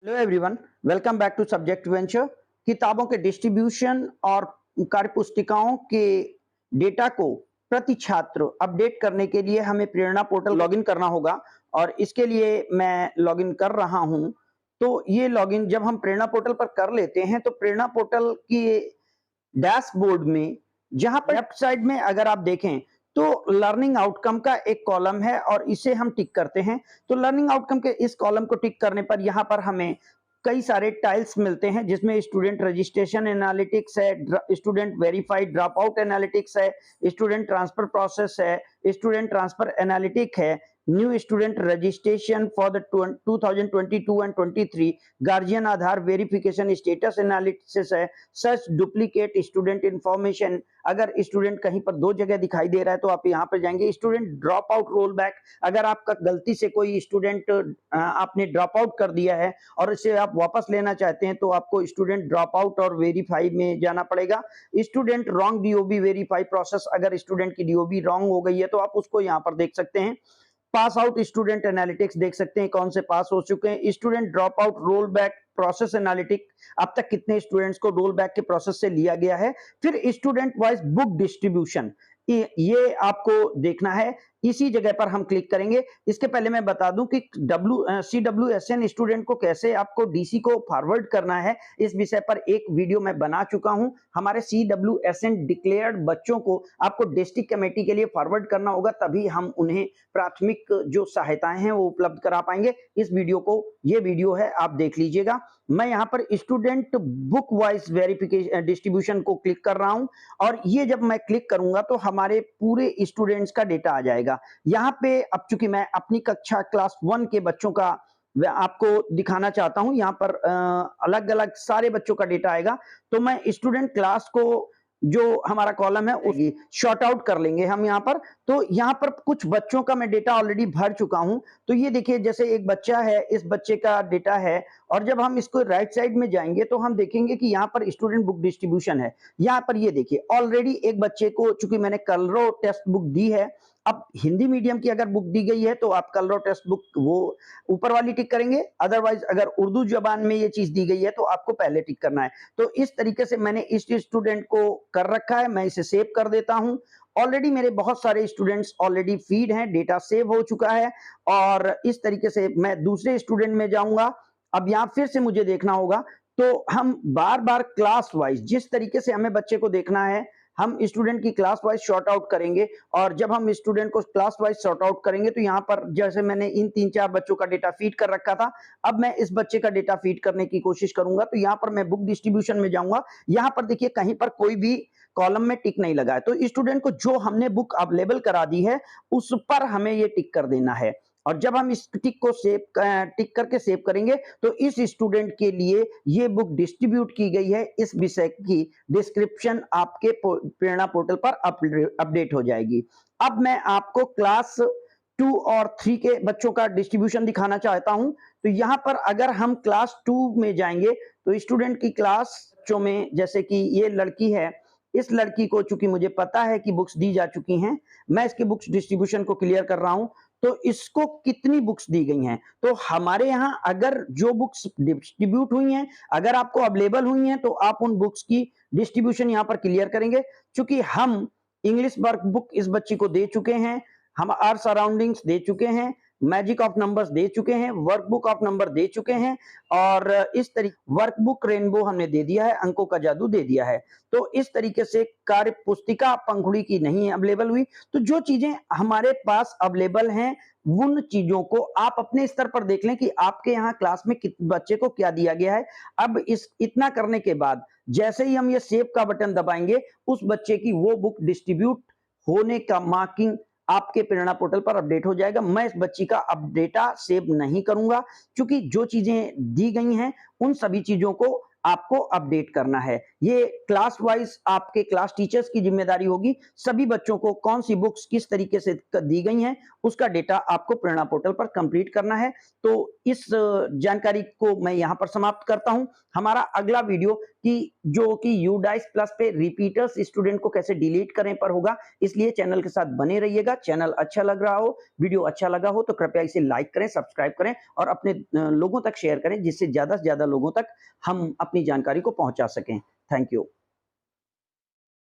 Hello everyone, welcome back to subject venture. किताबों के distribution और कार्य पुस्तिकाओं के डेटा को प्रति छात्र अपडेट करने के लिए हमें प्रेरणा पोर्टल लॉगिन करना होगा और इसके लिए मैं लॉगिन कर रहा हूं। तो ये लॉगिन जब हम प्रेरणा पोर्टल पर कर लेते हैं तो प्रेरणा पोर्टल की डैशबोर्ड में जहां पर लेफ्ट साइड में अगर आप देखें तो लर्निंग आउटकम का एक कॉलम है और इसे हम टिक करते हैं। तो लर्निंग आउटकम के इस कॉलम को टिक करने पर यहाँ पर हमें कई सारे टाइल्स मिलते हैं जिसमें स्टूडेंट रजिस्ट्रेशन एनालिटिक्स है, student verified drop out analytics है, स्टूडेंट ट्रांसफर प्रोसेस है, स्टूडेंट ट्रांसफर एनालिटिक है, new student registration for the 2022 and 23, guardian Aadhaar verification status analysis है, सच डुप्लीकेट स्टूडेंट इंफॉर्मेशन। अगर स्टूडेंट कहीं पर दो जगह दिखाई दे रहा है तो आप यहाँ पर जाएंगे। Student drop out roll back, अगर आपका गलती से कोई स्टूडेंट आपने ड्रॉप आउट कर दिया है और इसे आप वापस लेना चाहते हैं तो आपको स्टूडेंट ड्रॉप आउट और वेरीफाई में जाना पड़ेगा। Student wrong DOB verify process, अगर स्टूडेंट की डीओबी रॉन्ग हो गई है तो आप उसको यहाँ पर देख सकते हैं। पास आउट स्टूडेंट एनालिटिक्स देख सकते हैं कौन से पास हो चुके हैं। Student drop out roll back process analytic, अब तक कितने स्टूडेंट्स को रोल बैक के प्रोसेस से लिया गया है। फिर स्टूडेंट वाइज बुक डिस्ट्रीब्यूशन, ये आपको देखना है। इसी जगह पर हम क्लिक करेंगे। इसके पहले मैं बता दूं कि CWSN स्टूडेंट को कैसे आपको डीसी को फॉरवर्ड करना है, इस विषय पर एक वीडियो मैं बना चुका हूं। हमारे CWSN डिक्लेयर्ड बच्चों को आपको डिस्ट्रिक्ट कमेटी के लिए फॉरवर्ड करना होगा, तभी हम उन्हें प्राथमिक जो सहायताएं हैं वो उपलब्ध करा पाएंगे। इस वीडियो को, ये वीडियो है, आप देख लीजिएगा। मैं यहाँ पर student book wise verification distribution को क्लिक कर रहा हूं और ये जब मैं क्लिक करूंगा तो हमारे पूरे स्टूडेंट्स का डेटा आ जाएगा यहाँ पे। अब चूंकि मैं अपनी कक्षा क्लास 1 के बच्चों का आपको दिखाना चाहता हूं, यहाँ पर अलग अलग सारे बच्चों का डेटा आएगा। तो मैं स्टूडेंट क्लास को, जो हमारा कॉलम है, उसकी शॉर्ट आउट कर लेंगे हम यहाँ पर। तो यहाँ पर कुछ बच्चों का मैं डेटा ऑलरेडी भर चुका हूं। तो ये देखिए, जैसे एक बच्चा है, इस बच्चे का डेटा है और जब हम इसको राइट साइड में जाएंगे तो हम देखेंगे कि यहाँ पर स्टूडेंट बुक डिस्ट्रीब्यूशन है। यहाँ पर ये देखिए, ऑलरेडी एक बच्चे को, चूंकि मैंने कलरो टेक्स्ट बुक दी है, अब हिंदी मीडियम की अगर बुक दी गई है तो आप कलरो टेक्स्ट बुक वो ऊपर वाली टिक करेंगे। अदरवाइज अगर उर्दू जबान में ये चीज दी गई है तो आपको पहले टिक करना है। तो इस तरीके से मैंने इस स्टूडेंट को कर रखा है। मैं इसे सेव कर देता हूं। ऑलरेडी मेरे बहुत सारे स्टूडेंट्स ऑलरेडी फीड हैं, डेटा सेव हो चुका है। और इस तरीके से मैं दूसरे स्टूडेंट में जाऊंगा। अब यहाँ फिर से मुझे देखना होगा, तो हम बार बार क्लास वाइज, जिस तरीके से हमें बच्चे को देखना है, हम स्टूडेंट की क्लास वाइज शॉर्ट आउट करेंगे। और जब हम स्टूडेंट को क्लास वाइज शॉर्ट आउट करेंगे तो यहाँ पर जैसे मैंने इन 3-4 बच्चों का डेटा फीड कर रखा था, अब मैं इस बच्चे का डेटा फीड करने की कोशिश करूंगा। तो यहाँ पर मैं बुक डिस्ट्रीब्यूशन में जाऊंगा। यहाँ पर देखिए, कहीं पर कोई भी कॉलम में टिक नहीं लगा है। तो स्टूडेंट को जो हमने बुक अवेलेबल करा दी है उस पर हमें ये टिक कर देना है। और जब हम इस टिक को टिक करके सेव करेंगे तो इस स्टूडेंट के लिए ये बुक डिस्ट्रीब्यूट की गई है, इस विषय की डिस्क्रिप्शन आपके प्रेरणा पोर्टल पर अपडेट हो जाएगी। अब मैं आपको क्लास 2 और 3 के बच्चों का डिस्ट्रीब्यूशन दिखाना चाहता हूं। तो यहां पर अगर हम क्लास 2 में जाएंगे तो स्टूडेंट की क्लास बच्चों में, जैसे कि ये लड़की है, इस लड़की को चूंकि मुझे पता है कि बुक्स दी जा चुकी हैं, मैं इसके बुक्स डिस्ट्रीब्यूशन को क्लियर कर रहा हूं। तो इसको कितनी बुक्स दी गई हैं, तो हमारे यहां अगर जो बुक्स डिस्ट्रीब्यूट हुई हैं, अगर आपको अवेलेबल हुई हैं, तो आप उन बुक्स की डिस्ट्रीब्यूशन यहां पर क्लियर करेंगे। चूंकि हम इंग्लिश वर्क बुक इस बच्ची को दे चुके हैं, हम आर सराउंडिंग्स दे चुके हैं, मैजिक ऑफ नंबर्स दे चुके हैं, वर्कबुक ऑफ नंबर दे चुके हैं, और इस तरीके वर्कबुक रेनबो हमने दे दिया है, अंकों का जादू दे दिया है। तो इस तरीके से कार्य पुस्तिका पंखुड़ी की नहीं अवेलेबल हुई। तो जो चीजें हमारे पास अवेलेबल हैं उन चीजों को आप अपने स्तर पर देख लें कि आपके यहाँ क्लास में बच्चे को क्या दिया गया है। अब इतना करने के बाद जैसे ही हम ये सेव का बटन दबाएंगे, उस बच्चे की वो बुक डिस्ट्रीब्यूट होने का मार्किंग आपके प्रेरणा पोर्टल पर अपडेट हो जाएगा। मैं इस बच्ची का अब डेटा सेव नहीं करूंगा, क्योंकि जो चीजें दी गई हैं उन सभी चीजों को आपको अपडेट करना है। ये क्लास वाइज आपके क्लास टीचर्स की जिम्मेदारी होगी। सभी बच्चों को कौन सी बुक्स किस तरीके से दी गई हैं, उसका डेटा आपको प्रेरणा पोर्टल पर कंप्लीट करना है। तो इस जानकारी को मैं यहाँ पर समाप्त करता हूँ। हमारा अगला वीडियो जो कि यूडाइस प्लस पे रिपीटर्स स्टूडेंट को कैसे डिलीट करें पर होगा, इसलिए चैनल के साथ बने रहिएगा। चैनल अच्छा लग रहा हो, वीडियो अच्छा लगा हो तो कृपया इसे लाइक करें, सब्सक्राइब करें और अपने लोगों तक शेयर करें, जिससे ज्यादा से ज्यादा लोगों तक हम अपनी जानकारी को पहुंचा सकें। Thank you.